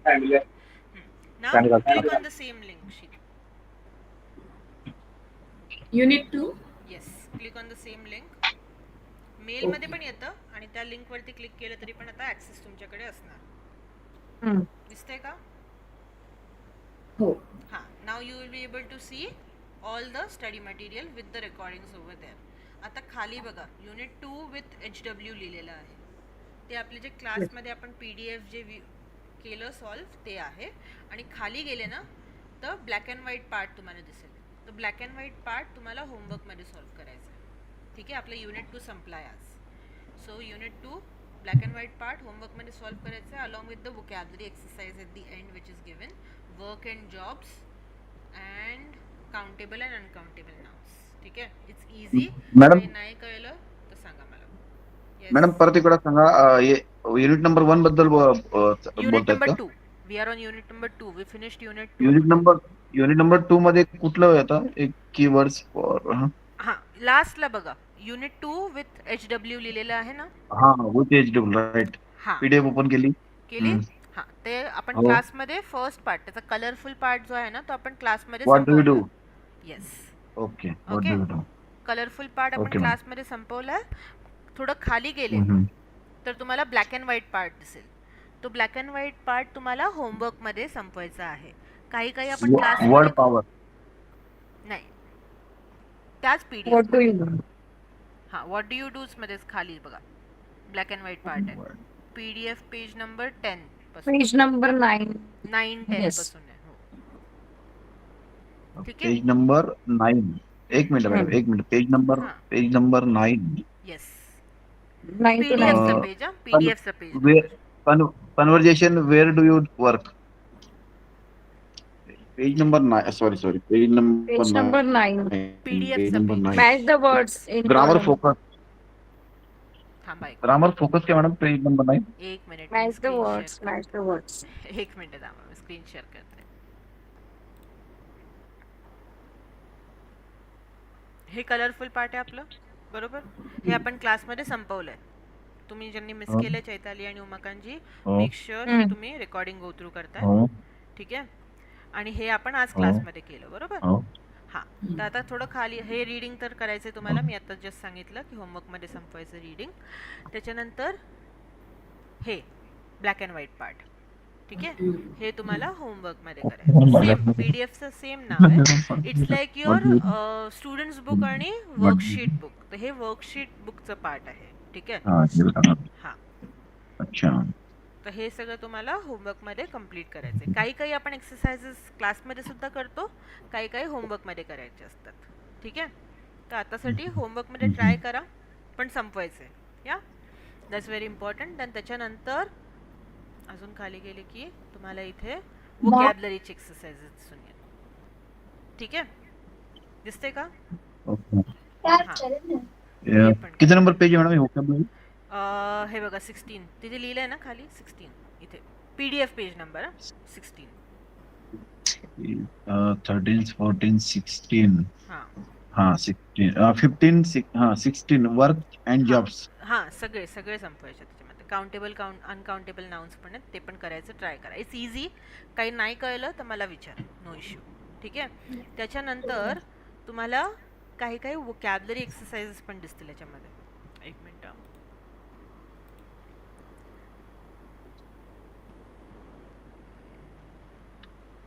नाही. Now click on the same link. Sheet unit 2. Yes, click on the same link. मेलमध्ये पण येतं आणि त्या लिंकवरती क्लिक केलं तरी पण आता ॲक्सेस तुमच्याकडे असणार. दिसतंय का? हो. हां, now you will be able to see all the study material with the recordings over there. आता खाली बघा, युनिट 2 विथ HW लिहिलेलं आहे. ते आपले जे क्लासमध्ये आपण PDF जे केलं सॉल्व ते आहे. आणि खाली गेले ना तर ब्लॅक अँड व्हाईट पार्ट तुम्हाला दिसेल. तर ब्लॅक अँड व्हाईट पार्ट तुम्हाला होमवर्कमध्ये सॉल्व करायचं आहे. ठीक आहे, आपलं युनिट 2 संपला आहे आज. So unit 2 black and white part होमवर्कमध्ये सॉल्व करायचं आहे, along with the vocabulary exercise at the end which is given, work and jobs and countable and uncountable nouns. ठीक आहे, इट्स इझी. मॅडम, नाही कळलं तर सांगा मला. मॅडम परत इकडे सांगा. युनिट नंबर 1 बद्दल युनिट बोलतायत नंबर का? 2. We are on unit number 2. We finished unit 2. Unit number 2 मध्ये कुठलं येतं? एक कीवर्ड्स फॉर. हां, लास्टला बघा, युनिट 2 विथ HW लिहिलेलं आहे ना. हां, with HW, right. PDF open केली. हां, ते आपण क्लासमध्ये फर्स्ट पार्ट, त्याचा कलरफुल पार्ट जो आहे ना तो आपण क्लासमध्ये what do you do? Yes. Okay, okay, colourful part आपण क्लासमध्ये संपवलाय. थोडं खाली गेले तर तुम्हाला ब्लॅक अँड व्हाईट पार्ट दिसेल. तो ब्लॅक अँड व्हाईट पार्ट तुम्हाला होमवर्कमध्ये संपवायचा आहे. काही आपण क्लास वर्ड पॉवर नाही, त्याच PDF. What do you do? हां, व्हॉट डू यू डूज मध्येच खाली बघा ब्लॅक अँड व्हाईट पार्ट आहे. PDF पेज नंबर 10 पासून. Page number 9. 9-10 पासून आहे. हो, ठीक आहे. Page number 9. एक मिनिट मॅडम, एक minute. Page number 9. Yes, 9 to 9. PDFचं पेज. PDFचं पेज. Conversation where do you work? Page number 9. Sorry, page number 9. PDFचं पेज. Match the words in grammar column. Focus. थांबा एक ग्रामर फोकस काय madam? Page number 9. Minute. Match the words. Match the words. एक मिनिट थांबा, मी स्क्रीन शेअर करते. हे कलरफुल पार्ट आहे आपलं, बरोबर. हे आपण क्लासमध्ये संपवलंय. तुम्ही ज्यांनी मिस केलंय, चैताली आणि उमाकांतजी, मेक शुअर की तुम्ही रेकॉर्डिंग गो थ्रू करताय. ठीक आहे, आणि हे आपण आज क्लासमध्ये केलं, बरोबर. हां, तर आता थोडं खाली हे रीडिंग तर करायचं आहे तुम्हाला. मी आता जस्ट सांगितलं की होमवर्कमध्ये संपवायचं रीडिंग. त्याच्यानंतर हे ब्लॅक अँड व्हाईट पार्ट. ठीक आहे, हे तुम्हाला होमवर्कमध्ये करायचं. सेम PDFचं सेम नाव आहे. It's like your students book आणि वर्कशीट बुक. तर हे वर्कशीट बुकचं पार्ट आहे. ठीक आहे. हां, अच्छा. तर हे सगळं तुम्हाला होमवर्कमध्ये कम्प्लीट करायचं आहे. काही आपण एक्सरसाइजेस क्लासमध्ये सुद्धा करतो, काही होमवर्कमध्ये करायचे असतात. ठीक आहे, तर आतासाठी होमवर्कमध्ये ट्राय करा, पण संपवायचं आहे. या, दॅट्स व्हेरी इम्पॉर्टंट. आणि त्याच्यानंतर अजून खाली गेले की तुम्हाला इथे वोकॅबलरीची एक्सरसाइजेस दिसून येईल. ठीक आहे, दिसते का? हां, हे पण किती करा. नंबर पेज आहे मॅडम व्होकॅब्युलरी? हे बघा 16 तिथे लिहिलंय ना खाली 16 इथे PDF पेज नंबर 16. 13, 14, 16. हां हां 16, 15, हां 16 वर्क अँड हां जॉब्स. हां सगळे संपवायचे त्याच्यामध्ये. काउंटेबल अनकाउंटेबल नाउन्स पण आहेत, ते पण करायचं ट्राय करा. It's easy. काही नाही कळलं तर मला विचारा, नो इश्यू. ठीक आहे. त्याच्यानंतर तुम्हाला काही काही वोकॅबलरी एक्सरसाइजेस पण दिसतील याच्यामध्ये. एक minute.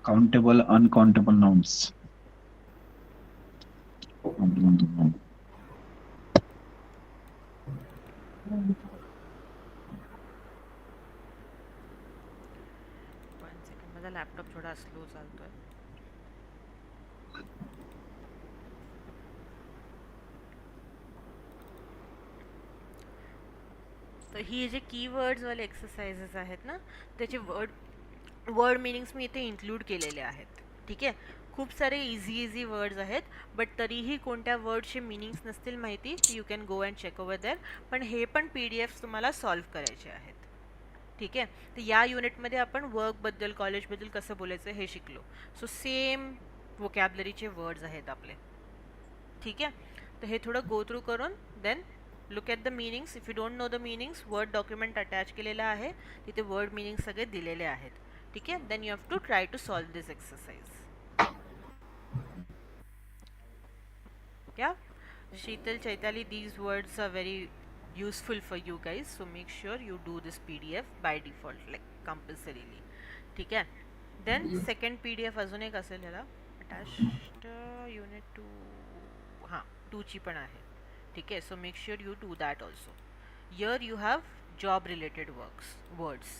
Countable uncountable nouns. One second, माझा लॅपटॉप थोडा स्लो चालतोय. तर ही जे कीवर्ड्सवाले एक्सरसाइजेस आहेत ना, त्याचे वर्ड मिनिंग्स मी इथे इन्क्लूड केलेले आहेत. ठीक आहे. खूप सारे इझी वर्ड्स आहेत, बट तरीही कोणत्या वर्डचे मिनिंग्स नसतील माहिती you can go and check over there. पण हे पण PDFs तुम्हाला सॉल्व्ह करायचे आहेत. ठीक आहे. तर या युनिटमध्ये आपण वर्कबद्दल कॉलेजबद्दल कसं बोलायचं हे शिकलो. सो सेम वोकॅबलरीचे वर्ड्स आहेत आपले. ठीक आहे. तर हे थोडं गो थ्रू करून then look at the meanings. If you don't know the meanings, word document attach केलेलं आहे, तिथे वर्ड मिनिंग सगळे दिलेले आहेत. ठीक आहे. Then you have to try to solve this exercise. Yeah, Sheetal, Chaitali, these words are very useful for you guys, so make sure you do this PDF by default, like compulsorily. ठीक है. Then second PDF अजून एक असेल याला attached unit 2. हां 2 ची पण आहे. ठीक आहे. So make sure you do that also. Here you have job related words.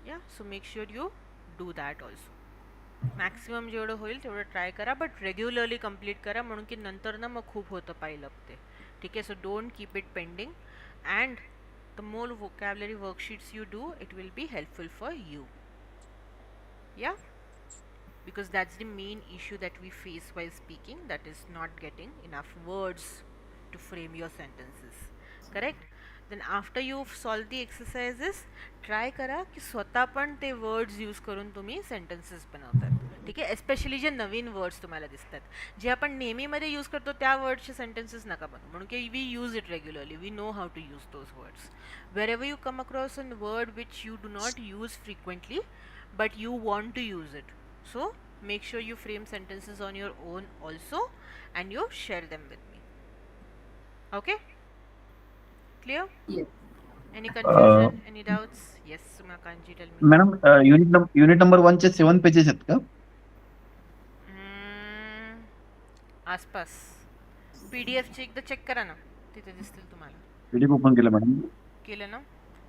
Yeah, so make sure you do that also. Maximum जेवढं होईल तेवढं ट्राय करा, बट रेग्युलरली कंप्लीट करा, म्हणून की नंतर ना मग खूप होतं पाहिलं ते. ठीक आहे. So don't keep it pending, and the more vocabulary worksheets you do, it will be helpful for you. या, because that's the main issue that we face while speaking, that is not getting enough words to frame your sentences. Correct? Then after you solve the exercises, try करा की स्वतः पण ते words use करून तुम्ही sentences बनवतात. ठीक आहे. एस्पेशली जे नवीन वर्ड्स तुम्हाला दिसतात, जे आपण नेहमीमध्ये यूज करतो त्या वर्ड्सचे सेंटेन्सेस नका बनवू, म्हणून की we use it regularly, we know how to use those words. Wherever you come across an word which you do not use frequently but you want to use it, so make sure you frame sentences on your own also and you share them with me. Okay? Clear? Yes. Any confusion? Any doubts? Yes, Sumakanji, tell me. Madam unit number 1 चे 7 pages आहेत का? आसपास PDF चे एकदा check करा ना, तिथे दिसतील तुम्हाला. PDF ओपन केलं मॅडम. केलं ना?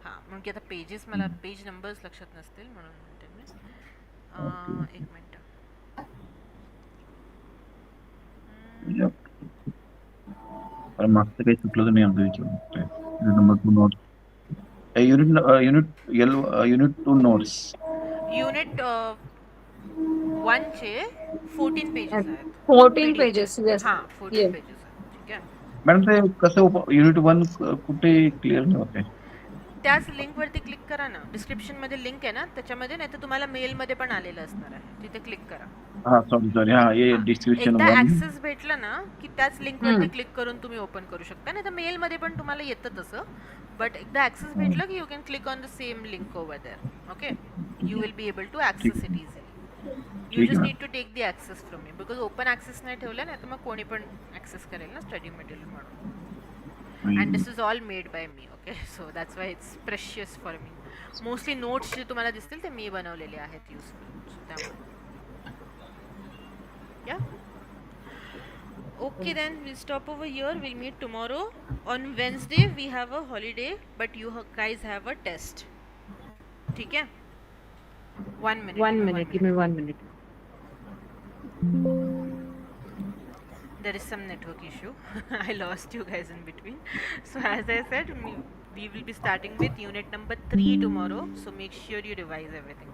हां, म्हणून की आता पेजेस मला पेज नंबर्स लक्षात नसतील म्हणून म्हणते मी. एक मिनिट. पण मागचं काही चुकलं तर नाही आमचं विचार. Unit number 2 notes. Unit 2 notes. Unit 1 चे 14 पेजेस आहेत. 14 pages, yes. हां 14 Yeah. पेजेस आहेत. ठीक आहे. मॅडम ते कसं युनिट 1 कुठे क्लिअर नाही होते? त्याच लिंकवरती क्लिक करा ना, डिस्क्रिप्शनमध्ये लिंक आहे ना त्याच्यामध्ये, नाही तर तुम्हाला मेलमध्ये पण आलेलं असणार आहे, तिथे क्लिक करा. हां सॉरी हां हे डिस्क्रिप्शन एकदा 1. ॲक्सेस भेटला ना की त्याच लिंकवरती क्लिक करून तुम्ही ओपन करू शकता, नाही तर मेलमध्ये पण तुम्हाला येतं तसं, बट एकदा ॲक्सेस भेटलं की you can click on the same link over there. Okay, you will be able to access it easily. You just need to take the access from me, because open access नाही ठेवलं नाही तर मग कोणी पण access करेल ना study material म्हणून. And this is all made by me, okay? So that's why it's precious for me. Mostly notes जे तुम्हाला दिसतील ते मी बनवलेले आहेत useful. So त्यामुळे. Yeah? Okay then, we'll stop over here. We'll meet tomorrow. On Wednesday we have a holiday, but you guys have a test. ठीक है? 1 minute. 1 minute. Give me 1 minute. There is some network issue. I lost you guys in between. So as I said, we will be starting with unit number 3 tomorrow. So make sure you revise everything.